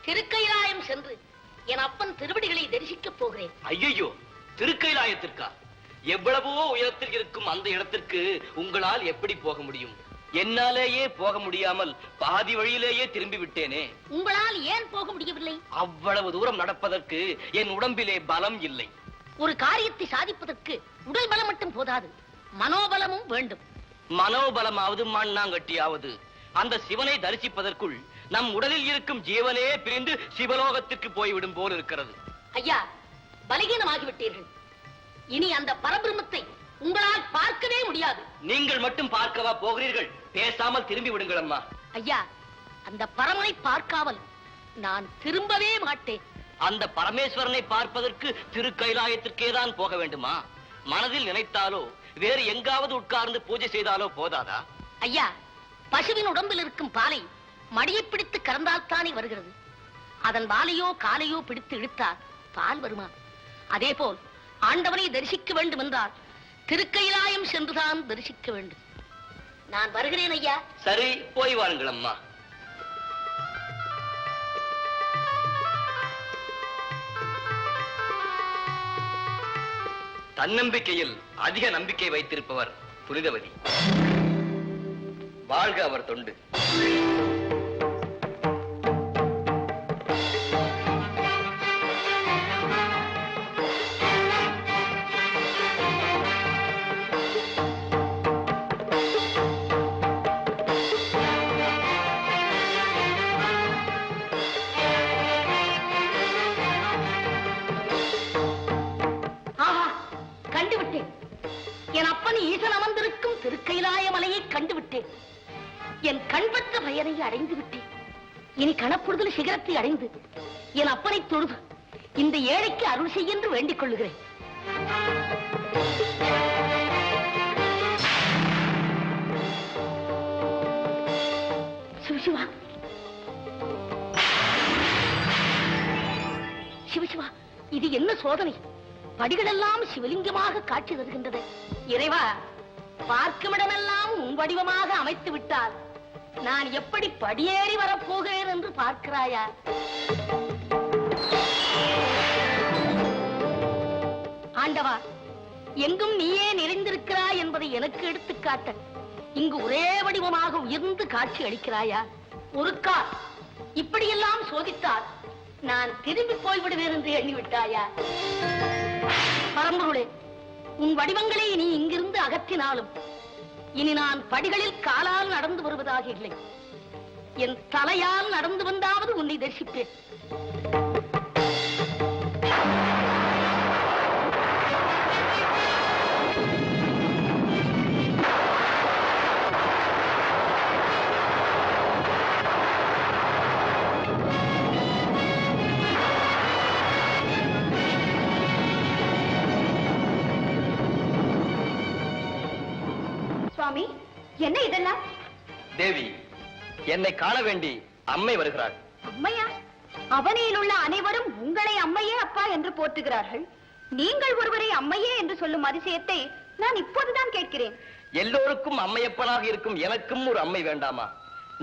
திருக்கைலாயம் சென்று என் அப்பன் திருவடிகளை தரிசிக்கப் போகிறேன். ஐயோ, திருக்கைலாயத்திற்கா? எவ்வளவோ உயரத்தில் இருக்கும் அந்த இடத்திற்கு உங்களால் எப்படி போக முடியும்? என்னாலேயே போக முடியாமல் பாதி வழியிலேயே திரும்பி விட்டேனே. உங்களால் ஏன் போக முடியவில்லை? அவ்வளவு தூரம் நடப்பதற்கு என் உடம்பிலே பலம் இல்லை. ஒரு காரியத்தை சாதிப்பதற்கு உடல் பலம் மட்டும் போதாது, மனோபலமும் வேண்டும். மனோபலமாவது மண்ணாங்கட்டியாவது அந்த சிவனை தரிசிப்பதற்குள் நம் உடலில் இருக்கும் ஜீவனே பிரிந்து சிவலோகத்திற்கு போய்விடும் போல் இருக்கிறது. ஐயா, பலகீனமாகிவிட்டீர்கள். இனி அந்த பரபிரம்மத்தை உங்களால் பார்க்கவே முடியாது. நீங்கள் மட்டும் பார்க்கவா போகிறீர்கள்? பேசாமல் திரும்பி விடுங்கள் அம்மா. ஐயா, அந்த பரமனை பார்க்காமல் நான் திரும்பவே மாட்டேன். அந்த பரமேஸ்வரனை பார்ப்பதற்கு திருக்கைலாயத்திற்கே தான் போக வேண்டுமா? மனதில் நினைத்தாலோ வேறு எங்காவது உட்கார்ந்து பூஜை செய்தாலோ போதாதா? ஐயா, பசுவின் உடம்பில் இருக்கும் பாலை மடியை பிடித்து கறந்தால்தானே வருகிறது. அதன் வாலையோ காலையோ பிடித்து இழுத்தால் பால் வருமா? அதே போல் ஆண்டவனை தரிசிக்க வேண்டும் என்றால் திருக்கைலாயம் சென்றுதான் தரிசிக்க வேண்டும். நான் வருகிறேன் ஐயா. சரி, போய் வாருங்கள் அம்மா. தன்னம்பிக்கையில் அதிக நம்பிக்கை வைத்திருப்பவர் புனிதவதி. வாழ்க அவர் தொண்டு. என் அப்பன் ஈசன் அமர்ந்திருக்கும் திருக்கைலாய மலையை கண்டுவிட்டேன். என் கண்பற்ற பயனை அடைந்து விட்டேன். இனி கணப்படுதல் சிகரத்தை அடைந்து என் அப்பனை தொழுது இந்த ஏழைக்கு அருள் செய்ய என்று வேண்டிக் கொள்ளுகிறேன். சிவசிவா, சிவசிவா, இது என்ன சோதனை? படிகளெல்லாம் சிவலிங்கமாக காட்சி தருகின்றது. இறைவா, பார்க்குமிடமெல்லாம் உன் வடிவமாக அமைத்து விட்டால் நான் எப்படி படியேறி வரப்போகிறேன் என்று பார்க்கிறாயா? ஆண்டவா, எங்கும் நீயே நிறைந்திருக்கிறாய் என்பதை எனக்கு எடுத்துக்காட்ட இங்கு ஒரே வடிவமாக உயர்ந்து காட்சி அளிக்கிறாயா? ஒரு கால் இப்படியெல்லாம் சோதித்தால் நான் திரும்பி போய்விடுவேன் என்று எண்ணிவிட்டாயா? பரம்பொருளே, உன் வடிவங்களை நீ இங்கிருந்து அகற்றினாலும் இனி நான் படிகளில் காலால் நடந்து வருவதாக இல்லை. என் தலையால் நடந்து வந்தாவது உன்னை தரிசிப்பேன். சுவாமி, என்ன இதெல்லாம்? தேவி, என்னை காண வேண்டி அம்மை வருகிறாள். அம்மையா? அவனியில் உள்ள அனைவரும் உங்களை அம்மையே அப்பா என்று போற்றுகிறார்கள். நீங்கள் ஒருவரை அம்மையே என்று சொல்லும் அதிசயத்தை நான் இப்போதுதான் கேட்கிறேன். எல்லோருக்கும் அம்மையப்பனாக இருக்கும் எனக்கும் ஒரு அம்மை வேண்டாமா?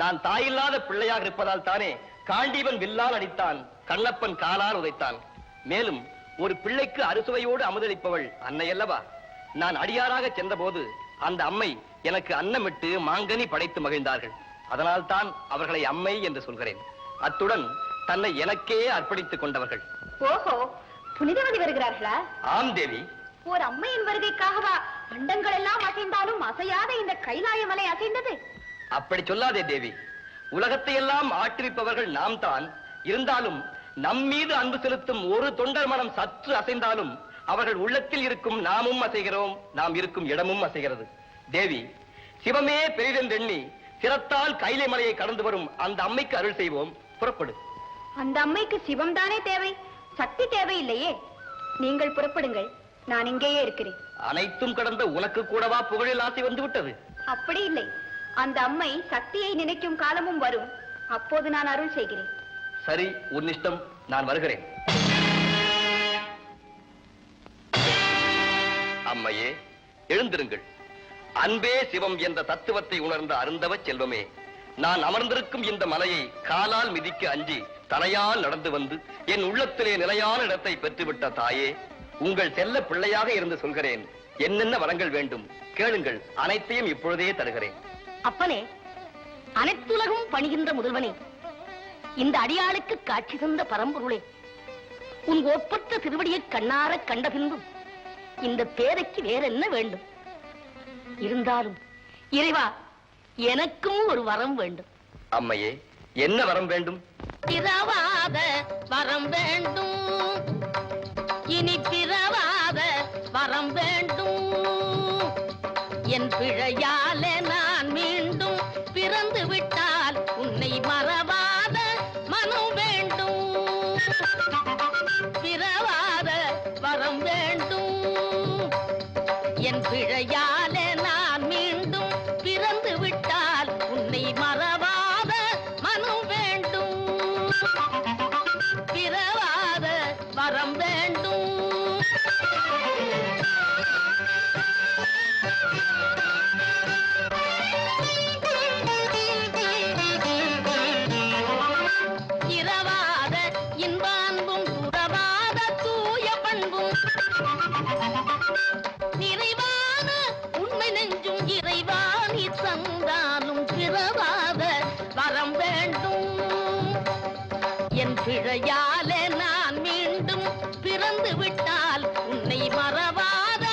நான் தாயில்லாத பிள்ளையாக இருப்பதால் தானே காண்டீவன் வில்லால் அடித்தான், கண்ணப்பன் காலால் உதைத்தான். மேலும் ஒரு பிள்ளைக்கு அறுசுவையோடு அமுதளிப்பவள் அன்னை அல்லவா? நான் அடியாராக சென்றபோது அந்த அம்மை எனக்கு அன்னமிட்டு மாங்கனி படைத்து மகிழ்ந்தார்கள். அதனால் தான் அவர்களை அம்மை என்று சொல்கிறேன். அத்துடன் தன்னை எனக்கே அர்ப்பணித்துக் கொண்டவர்கள். ஓஹோ, புனிதவதி வருகிறார்களா? ஆம் தேவி. ஒரு அம்மையின் வருகைக்காகவா அண்டங்கள் எல்லாம் அசைந்தாலும் அசையாத இந்த கைலாய மலை அசைந்தது? அப்படி சொல்லாதே தேவி. உலகத்தை எல்லாம் ஆற்றுவிப்பவர்கள் நாம் தான். இருந்தாலும் நம் மீது அன்பு செலுத்தும் ஒரு தொண்டர் மனம் சற்று அசைந்தாலும் அவர்கள் உள்ளத்தில் இருக்கும் நாமும் அசைகிறோம், நாம் இருக்கும் இடமும் அசைகிறது. தேவி, சிவமே பெரிதென்றெண்ணி சிரத்தால் கைலை மலையை கடந்து வரும் அந்த அம்மைக்கு அருள் செய்வோம். புறப்படு. அந்த அம்மைக்கு சிவம் தானே தேவை, சக்தி தேவையில்லையே. நீங்கள் புறப்படுங்கள், நான் இங்கேயே இருக்கிறேன். அனைத்தும் கடந்த உனக்கு கூடவா புகழில் ஆசை வந்து விட்டது? அப்படி இல்லை, அந்த அம்மை சக்தியை நினைக்கும் காலமும் வரும், அப்போது நான் அருள் செய்கிறேன். சரி, உன் இஷ்டம். நான் வருகிறேன். அம்மையே, எழுந்திருங்கள். அன்பே சிவம் என்ற தத்துவத்தை உணர்ந்த அருந்தவ செல்வமே, நான் அமர்ந்திருக்கும் இந்த மலையை காலால் மிதிக்க அஞ்சி தனையால் நடந்து வந்து என் உள்ளத்திலே நிலையான இடத்தை பெற்றுவிட்ட தாயே, உங்கள் செல்ல பிள்ளையாக இருந்து சொல்கிறேன். என்னென்ன வரங்கள் வேண்டும் கேளுங்கள், அனைத்தையும் இப்பொழுதே தருகிறேன். அப்பனே, அனைத்துலகும் பணிகின்ற முதல்வனே, இந்த அடியாளுக்கு காட்சி தந்த பரம்பொருளே, உன் ஒப்பற்ற திருவடியை கண்ணார கண்ட பின்பும் இந்த பேரைக்கு வேற என்ன வேண்டும்? இருந்தாலும் இறைவா, எனக்கும் ஒரு வரம் வேண்டும். அம்மையே, என்ன வரம் வேண்டும்? பிறவாத வரம் வேண்டும், இனி பிறவாத வரம் வேண்டும். என் பிழையாலே நான் மீண்டும் பிறந்து விட்டால் உன்னை மறவாத மனம் வேண்டும். பிறவாத வரம் வேண்டும், என் பிழையாலே நான் மீண்டும் பிறந்து விட்டால் உன்னை மறவாத மனம் வேண்டும். பிறவாத வரம் வேண்டும். இரவாத இன்பான்பும் புறவாத தூய பண்பும் நிறைவான உண்மை நெஞ்சும் இறைவாணி தந்தாலும் பிறவாத வரம் வேண்டும். என் பிழையாலே நான் மீண்டும் பிறந்து விட்டால் உன்னை மறவாத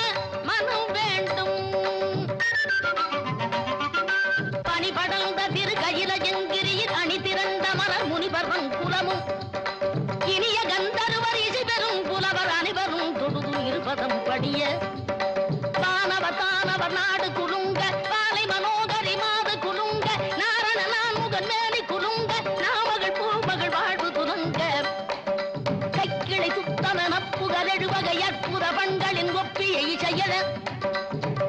மனம் வேண்டும். பணிபடர்ந்த திரு கையில எங்கிரியில் அணி திரண்ட மலர் முனிவரும் குலமும் இனிய கந்தருவர் இசை பெறும் புலவர் அனைவரும் தொடுது இருபதம் படிய தானவர் நாடு குலுங்க பாலை மனோகரி மாது குலுங்க நாரண நான்முகன் மேலி குலுங்க நாமகள் பூமகள் வாழ்வு துலங்க கைக்கிளை சுத்தன நப்புகர் எழுவகை அற்புத பண்களின் ஒப்பியை செயல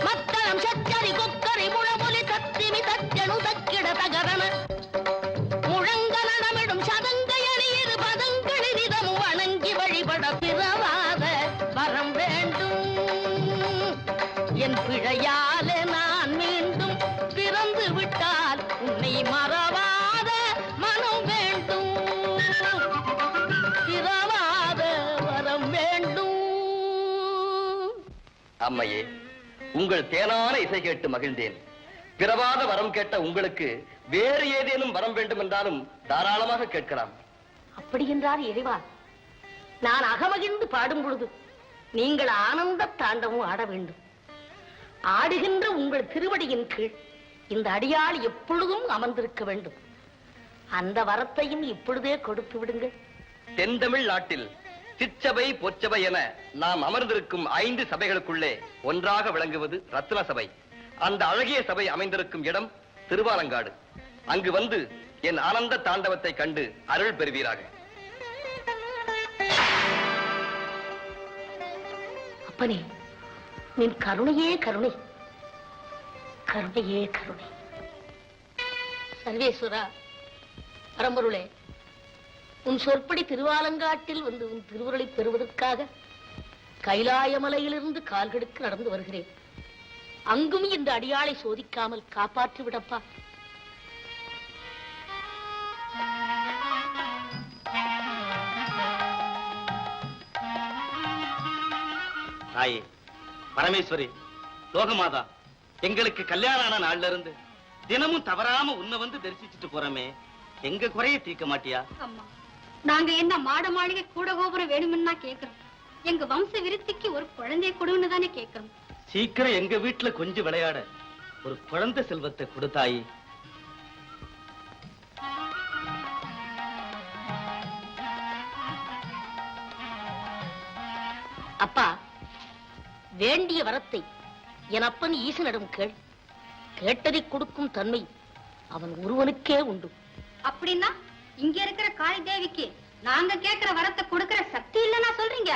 மத்தளம் சச்சரி கொக்கரை முழமொலி தத்திமி தச்சனு தக்கிட தகரண முழங்கலனமிடும் சதங்கையணியிரு பதங்களினிதமும் வணங்கி வழிபட பிறவாத வரம் வேண்டும். என் பிழையாலே நான் மீண்டும் பிறந்து விட்டால் உன்னை மறவாத மனம் வேண்டும். பிறவாத வரம் வேண்டும். அம்மையே, உங்கள் தேனான இசை கேட்டு மகிழ்ந்தேன். பிறவாத வரம் கேட்ட உங்களுக்கு வேறு ஏதேனும் வரம் வேண்டும் என்றாலும் தாராளமாக கேட்கலாம். அப்படி என்றால் இறைவா, நான் அகமகிழ்ந்து பாடும் பொழுது நீங்கள் ஆனந்த தாண்டவும் ஆட வேண்டும். ஆடுகின்ற உங்கள் திருவடியின் கீழ் இந்த அடியாள் எப்பொழுதும் அமர்ந்திருக்க வேண்டும். அந்த வரத்தையும் இப்பொழுதே கொடுத்து விடுங்கள். தென்தமிழ் நாட்டில் சிற்சபை பொற்சபை என நாம் அமர்ந்திருக்கும் 5 சபைகளுக்குள்ளே ஒன்றாக விளங்குவது ரத்ன சபை. அந்த அழகிய சபை அமைந்திருக்கும் இடம் திருவாலங்காடு. அங்கு வந்து என் ஆனந்த தாண்டவத்தை கண்டு அருள் பெறுவீராக. அப்பனே, நின் கருணையே கருணை, கருணையே கருணை. சர்வேஸ்வரா, பரம்பொருளே, உன் சொற்படி திருவாலங்காட்டில் வந்து உன் திருவுருளை பெறுவதற்காக கைலாயமலையிலிருந்து கால்கெடுக்க நடந்து வருகிறேன். அங்கும் இந்த அடியாளை சோதிக்காமல் காப்பாற்றி விடப்பா. தாயே, பரமேஸ்வரி, லோகமாதா, எங்களுக்கு கல்யாணம் ஆன நாள்ல இருந்து தினமும் தவறாம உன்னை வந்து தரிசிச்சுட்டு போறமே, எங்க குறைய தீர்க்க மாட்டியா? அம்மா, நாங்க என்ன மாட மாளிகை கூட கோபுரம் வேணும்னா கேக்குறோம். எங்க வம்ச விருத்திக்கு ஒரு குழந்தைய கொடுன்னு தானே கேக்குறோம். சீக்கிரம் எங்க வீட்டுல கொஞ்சம் விளையாட ஒரு குழந்தை செல்வத்தை கொடுத்தாயி. அப்பா, வேண்டிய வரத்தை என் அப்பன் ஈசனிடம் கேள். கேட்டதை கொடுக்கும் தன்மை அவன் ஒருவனுக்கே உண்டு. அப்படின்னா இங்க இருக்கிற காளி தேவிக்கு நாங்க கேக்குற வரத்தை கொடுக்கிற சக்தி இல்லைன்னா சொல்றீங்க?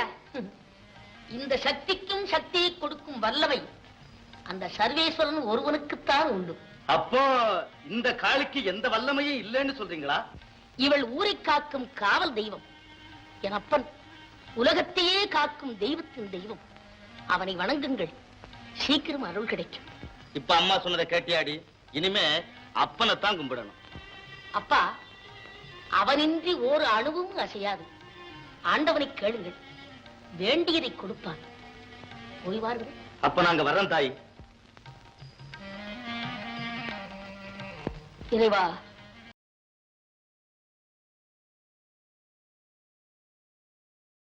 இந்த சக்திக்கும் சக்தியை கொடுக்கும் வல்லவை அந்த சர்வேஸ்வரன் ஒருவனுக்குத்தான் உண்டு. அப்போ இந்த காளிக்கு எந்த வல்லமையும் இல்லைன்னு சொல்றீங்களா? இவள் ஊரை காக்கும் காவல் தெய்வம். என் அப்பன் உலகத்தையே காக்கும் தெய்வத்தின் தெய்வம். அவனை வணங்குங்கள், சீக்கிரம் அருள் கிடைக்கும். இப்ப அம்மா சொன்னதை கேட்டியாடி? இனிமே அப்பனைத்தான் கும்பிடணும். அப்பா, அவனின்றி ஓர் அணுவும் அசையாது. ஆண்டவனை கேளுங்கள், வேண்டியதை கொடுப்பான். ஓய்வார்கள். அப்ப நாங்க வர்றோம் தாய். இறைவா,